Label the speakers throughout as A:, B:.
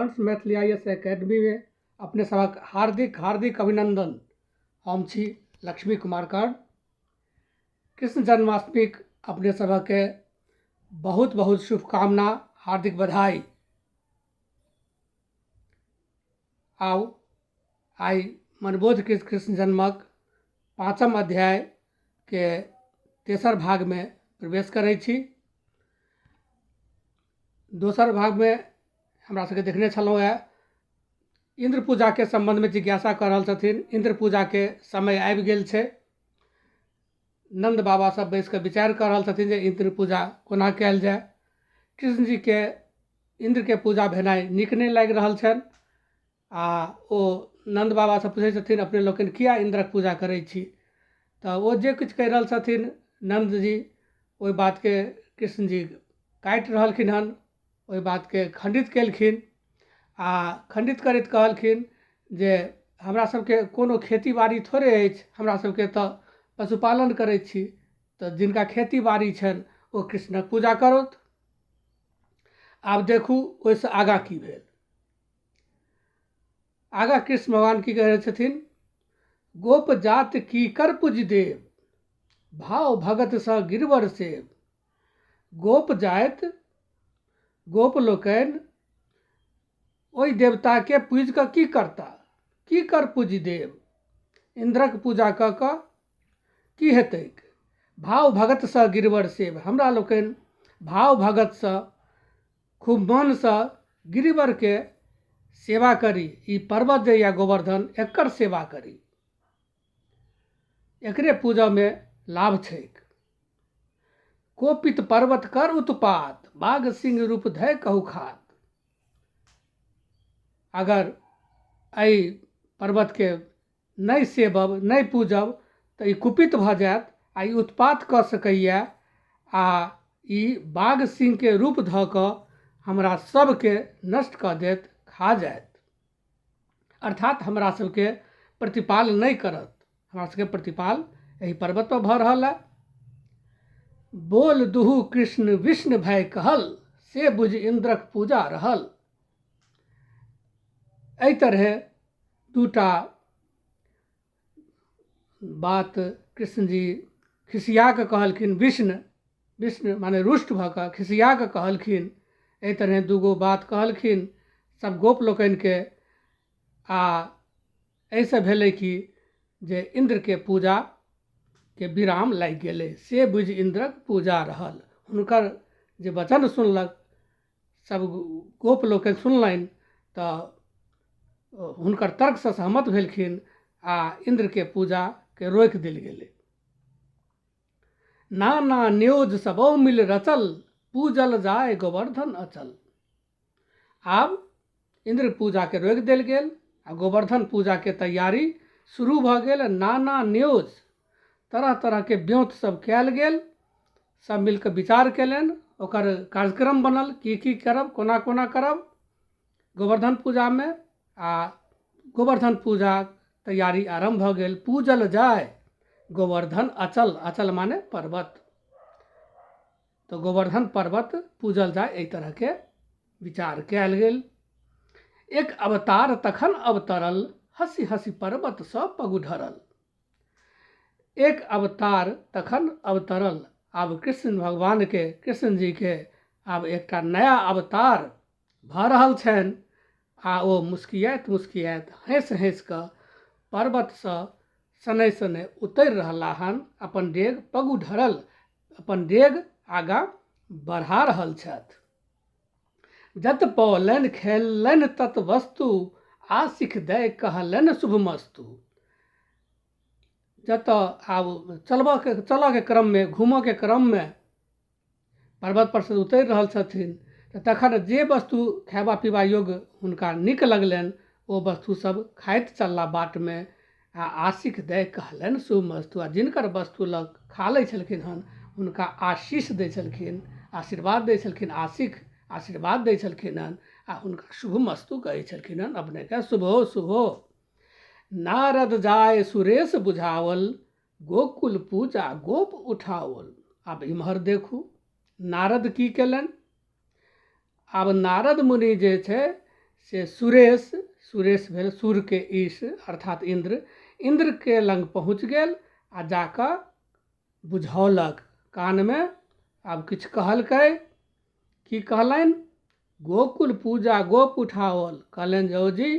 A: Kans Maithili IAS academy में अपने सबक हार्दिक हार्दिक अभिनंदन। हम छी लक्ष्मी कुमार कर्ण। कृष्ण जन्माष्टमी अपने सबके बहुत बहुत शुभकामना, हार्दिक बधाई। आओ आई मनबोध कृष्ण जन्मक 5म अध्याय के तेसर भाग में प्रवेश करै छी। दोसर भाग में हमरा सबके देखने छलहुँ है इंद्र पूजा के संबंध में जिज्ञासा कर रहल छथिन। इंद्र पूजा के समय आबि गेल छै। नंद बाबा सब बैस के विचार कर रहल छथिन जे इंद्र पूजा कोना कयल जाय। कृष्ण जी के इंद्र के पूजा भेनाइ नीक नहि लागि रहल छनि आ ओ नंद बाबा से पूछै छथिन अपने लोकनि किया इंद्रक पूजा करै छी। तऽ ओ जे किछु कहि रहल छथिन नंद जी ओहि बात के कृष्ण जी काटि रहलखिन हन, ओहि बात के खंडित केलखिन आ खंडित करैत कहलखिन जे हमरा सबके कोनो खेती बाड़ी थोड़े अछि, हमरा सबके तऽ पशुपालन करै छी, तऽ जिनका खेती बाड़ी छनि ओ कृष्णक पूजा करथि। आब देखू ओहिसँ आगाँ की भेल। आगाँ कृष्ण भगवान की कहै छथिन, गोप जात की कर पूज देव, भाव भगत स गिरवर सेव। गोप जात गोप लोकनि ओहि देवता के पूज कऽ की करता, की कर पूज देव, इंद्रक पूजा कऽ कऽ की हेतैक। भाव भगत स गिरवर सेव, हमरा लोकनि भाव भगत सँ खूब मन सँ गिरिवर के सेवा करी। ई पर्वत जे या गोवर्धन एकर सेवा करी, एकरे पूजा में लाभ छैक। कोपित पर्वत कर उत्पात, बाघ सिंह रूप धय कहु खात। अगर एहि पर्वत के नहीं सेबब नहीं पूजब तऽ ई कुपित भऽ जायत आ ई उत्पात कऽ सकैया आ ई बाघ सिंह के रूप धऽ कऽ हमरा सबके नष्ट कऽ देत, खा जायत। अर्थात हमरा सबके प्रतिपाल नहीं करत। हमरा सबके प्रतिपाल एहि पर्वत पर भऽ रहल है। बोल दुहु कृष्ण विष्णु भय कहल, से बुझ इंद्रक पूजा रहल। एहि तरह दूटा बात कृष्ण जी खिसिया कऽ कहलखिन। विष्णु माने रुष्ट भऽ कऽ खिसिया कऽ कहलखिन। एहि तरह दूगो बात कहलखिन सब गोप लोकनि के आ एहिसँ भेलै कि जे इंद्र के पूजा के विराम लागि गेलै। से बुझ इंद्रक पूजा रहल। हुनकर जे वचन सुनलक सब गोप लोकनि सुनलनि तऽ हुनकर तर्क से सहमत भेलखिन आ इंद्र के पूजा के रोकि देल गेलै। नाना न्योज सबो मिल रचल, पूजल जाय गोवर्धन अचल। आब इंद्र पूजा के रोकि देल गेल आ गोवर्धन पूजा के तैयारी शुरू भऽ गेल। नाना न्योज तरह तरह के व्योत सब कयल गेल। सब मिलकर विचार केलनि, ओकर कार्यक्रम बनल की करब, कोना कोना करब गोवर्धन पूजा में। आ गोवर्धन पूजा तैयारी आरंभ भऽ गेल। पूजल जाय गोवर्धन अचल, अचल माने पर्वत, तो गोवर्धन पर्वत पूजल जाय, एहि तरह के विचार कयल गेल। एक अवतार तखन अवतरल, हंसी हंसी पर्वत सँ पगु ढरल। एक अवतार तखन अवतरल। आब कृष्ण भगवान के, कृष्ण जी के आब एकटा नया अवतार भऽ रहल छनि आ ओ मुस्कियात मुस्कियात हंस हंस कऽ पर्वत सँ सने सने उतरि रहला हन। अपन डेग पगु ढरल, अपन डेग आगाँ बढ़ा रहल छथि। जत पौलनि खेलनि तत वस्तु, आशिख दय कहलनि शुभमस्तु। जतऽ आब चलऽ के क्रम में, घूमऽ के क्रम में पर्वत पर से उतरि रहल छथिन तखन जे वस्तु खायबा पीबा योग्य हुनका नीक लगलनि ओ वस्तु सब खाइत चलला बाट में। आ आशिख दय कहलनि शुभमस्तु, आ जिनकर वस्तु लग खा लै छलखिन हन हुनका आशीष दै छलखिन, आशीर्वाद दै छलखिन। आशिख आशीर्वाद दै छलखिन हन आ हुनका शुभमस्तु कहै छलखिन हन अपने के शुभो शुभो। नारद जाय सुरेश बुझावल, गोकुल पूजा गोप उठावल। आब इम्हर देखू नारद की केलनि। आब नारद मुनि जे छै से सुरेश, सुरेश भेल सूर्य के ईश अर्थात इंद्र, इंद्र के लंग पहुँच गेल आ जाकऽ बुझौलक कान में। आब किछु कहलकै, की कहलनि? गोकुल पूजा गोप उठाओल। कहलनि जो जी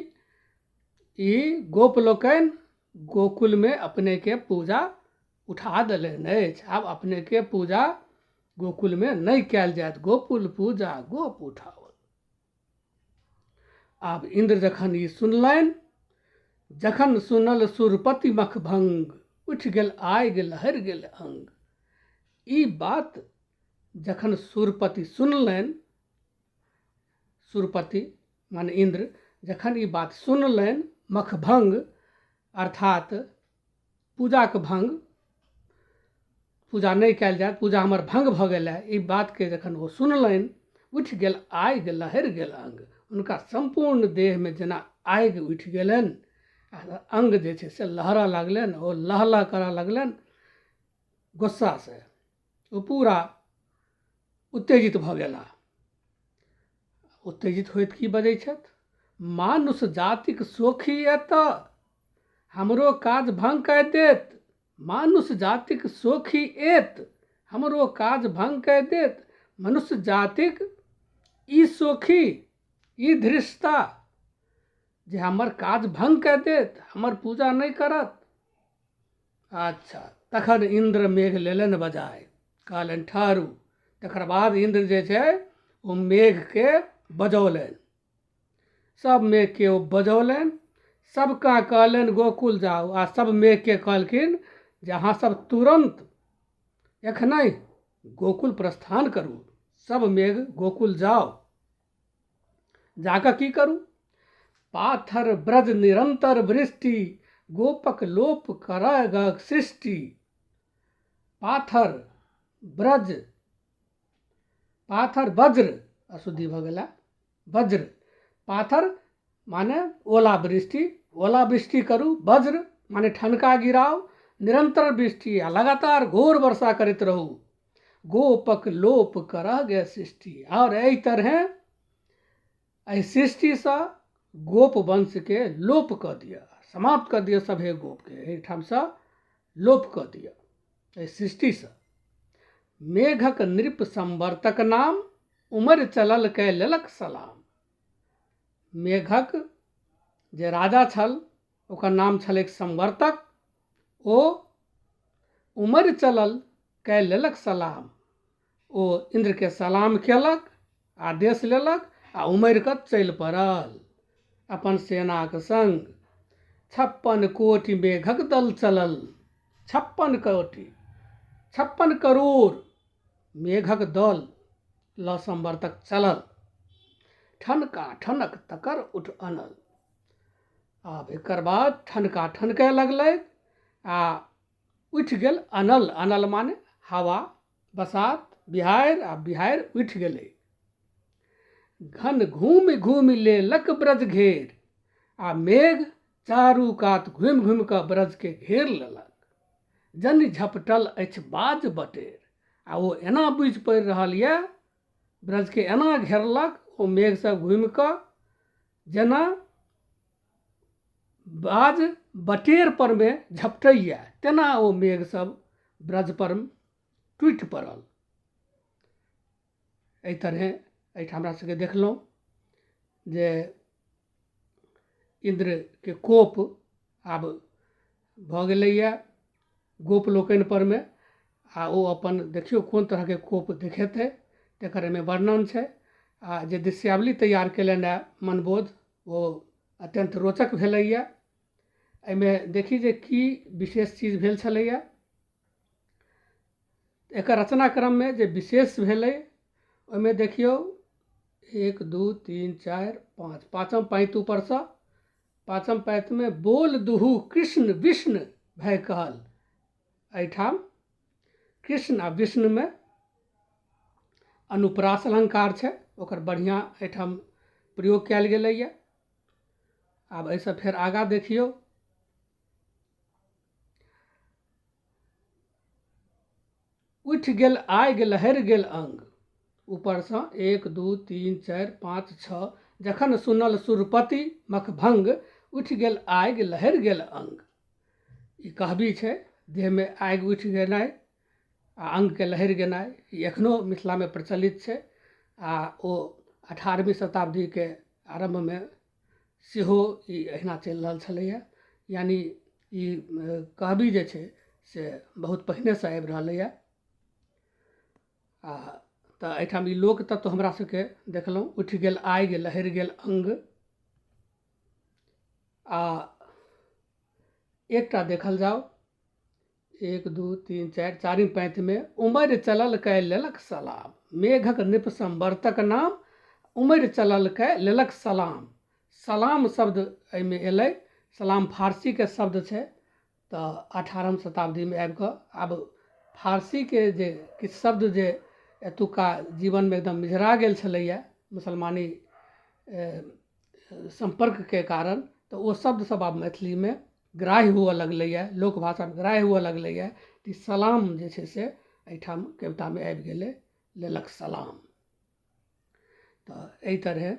A: ई गोप लोकनि गोकुल में अपने के पूजा उठा देलनि अछि, आब अपने के पूजा गोकुल में नहीं कयल जायत, गोकुल पूजा गोप उठाओल। आब इंद्र जखन ई सुनलनि, जखन सुनल सुरपति मखभंग, उठ गेल आग लहरि गेल अंग। ई बात जखन सुरपति सुनलनि, सुरपति माने इंद्र जखन ई बात सुनलनि, मखभंग अर्थात पूजा के भंग, पूजा नहीं कयल जायत, पूजा हमर भंग भऽ गेल है, ई बात के जखन ओ सुनलनि, उठि गेल आगि लहरि गेल अंग। उनका संपूर्ण देह में जेना आगि उठि गेलनि, अंग जे छै से लहरऽ लगलनि, ओ लहलह करऽ लगलनि गुस्सा से, ओ पूरा उत्तेजित भऽ गेला। उत्तेजित होइत की बजै छथि? मानुष जातिक सोखी एतऽ हमरो काज भंग कऽ देत, मानुष जातिक सोखी एत हमरो काज भंग कऽ देत। मनुष्य जातिक ई सोखी, ई धृष्टता जे हमर काज भंग कऽ देत, हमर पूजा नहीं करत। अच्छा, तखन इंद्र मेघ लेलनि बजाय, कहलनि ठहरू। तकर बाद इंद्र जे छै ओ मेघ के बजौलनि, सब मेघ के ओ बजौलनि, सबका कहलनि गोकुल जाओ। आ सब मेघ के कहलखिन जे अहाँ सब तुरंत एखनहि गोकुल प्रस्थान करू, सब मेघ गोकुल जाओ। जाकऽ की करू? पाथर ब्रज निरंतर वृष्टि, गोपक लोप करग सृष्टि। पाथर ब्रज, पाथर वज्र अशुद्धि भऽ गेला, वज्र पाथर माने ओलावृष्टि, ओलावृष्टि करू। वज्र माने ठनका गिराओ, निरंतर वृष्टि आ लगातार घोर वर्षा करैत रहू। गोपक लोप करग सृष्टि, और एहि तरह एहि सृष्टि से गोप वंश के लोप कऽ दिअ, समाप्त कऽ दिअ, सभे गोप के एहिठाम से लोप कऽ दिअ एहि सृष्टि से। मेघक नृप संवर्तक नाम, उमर चलल कै लेलक सलाम। मेघक जे राजा छल ओकर नाम छलै संवर्तक, ओ उमर चलल कै लेलक सलाम। ओ इंद्र के सलाम केलक, आदेश लेलक आ उमरि कऽ चलि पड़ल अपन सेनाक संग। 56 कोटि मेघक दल चलल, 56 कोटि 56 करोड़ मेघक दल ल संवर्तक चलल। ठनका ठनक तकर उठ अनल। आब एकर बाद ठनका ठनकै लगलै आ उठि गेल अनल। अनल माने हवा, बसात, बिहाड़ि, आ बिहाड़ि उठि गेलै। घन घूमि घूमि लेलक ब्रज घेर, आ मेघ चारू कात घूमि घूमि कऽ ब्रज के घेर लेलक। जनि झपटल अछि बाज बटेर, आ ओ एना बुझि पड़ि रहल यऽ, ब्रज के एना घेरलक ओ मेघ सब घूमि कऽ, जेना बाज बटेर पर में झपटैया, तेना ओ मेघ सब ब्रज पर टूटि पड़ल। एहि तरह एहिठाम हमरा सबके देखलहुँ जे इंद्र के कोप आब भऽ गेलैया गोप लोकनि पर में, आ ओ अपन देखियौ कोन तरह के कोप देखेतै, तेकर एहिमे वर्णन छै। आ जे दृश्यावली तैयार केलनि है मनबोध, ओ अत्यंत रोचक भेलैया। एहिमे देखी जे की विशेष चीज भेल छलैया। एकर रचनाक्रम में जे विशेष भेलै, ओहिमे देखियौ 1 2 3 4 5, पाँचम पंक्ति ऊपर से, पाँचम पंक्ति में बोल दुहु कृष्ण विष्णु भय कहल। एहिठाम कृष्ण आ विष्णु में अनुप्रास अलंकार छै, ओकर बढ़िया एहिठाम प्रयोग कयल गेलैया। आब एहिसँ फेर आगाँ देखियौ, उठि गेल आगि लहरि गेल अंग। ऊपर से 1 2 3 4 5 6 जखन सुनल सुरपति मखभंग, उठि गेल आगि लहरि गेल अंग। ई कहबी छै, देहमे आगि उठि गेनाइ आ अंगके लहरि गेनाइ, ई एखनो मिथिलामे प्रचलित छै। आ ओ 18वीं शताब्दीके आरम्भमे सेहो ई अहिना चलि रहल छलैए। यानी ई कहबी जे छै से बहुत पहिनेसँ आबि रहलैए। आ तऽ एहिठाम ई लोक तत्व हमरा सबके देखलहुँ, उठि गेल आगि लहरि गेल अंग। आ एकटा देखल जाओ, 1 2 3 4 चारिम पंक्तिमे, उमरि चलल कै लेलक सलाम, मेघक निप संवर्तक नाम, उमरि चलल कै लेलक सलाम। सलाम शब्द एहिमे अयलै। सलाम फारसीके शब्द छै। तऽ 18वीं शताब्दीमे आबि कऽ आब फारसीके जे किछु शब्द जे एतुका जीवनमे एकदम मिझरा गेल छलैए मुसलमानी संपर्कके कारण, तऽ ओ शब्दसब आब मैथिलीमे ग्राह्य हुअ लगलैए, लोकभाषामे ग्राह्य हुअ लगलैए। तऽ सलाम जे छै से एहिठाम कवितामे आबि गेलै, लेलक सलाम। तऽ एहि तरहे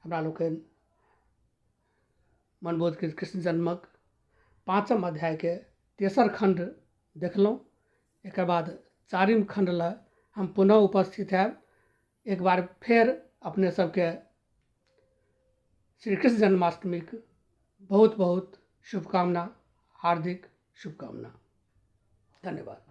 A: हमरा लोकनि मनबोध कृष्ण जन्मक 5म अध्यायके 3रा खण्ड देखलहुँ। एकर बाद 4म खण्ड लए हम पुनः उपस्थित हैब। एक बार फेर अपने सबके श्री कृष्ण जन्माष्टमीके बहुत बहुत शुभकामना, हार्दिक शुभकामना। धन्यवाद।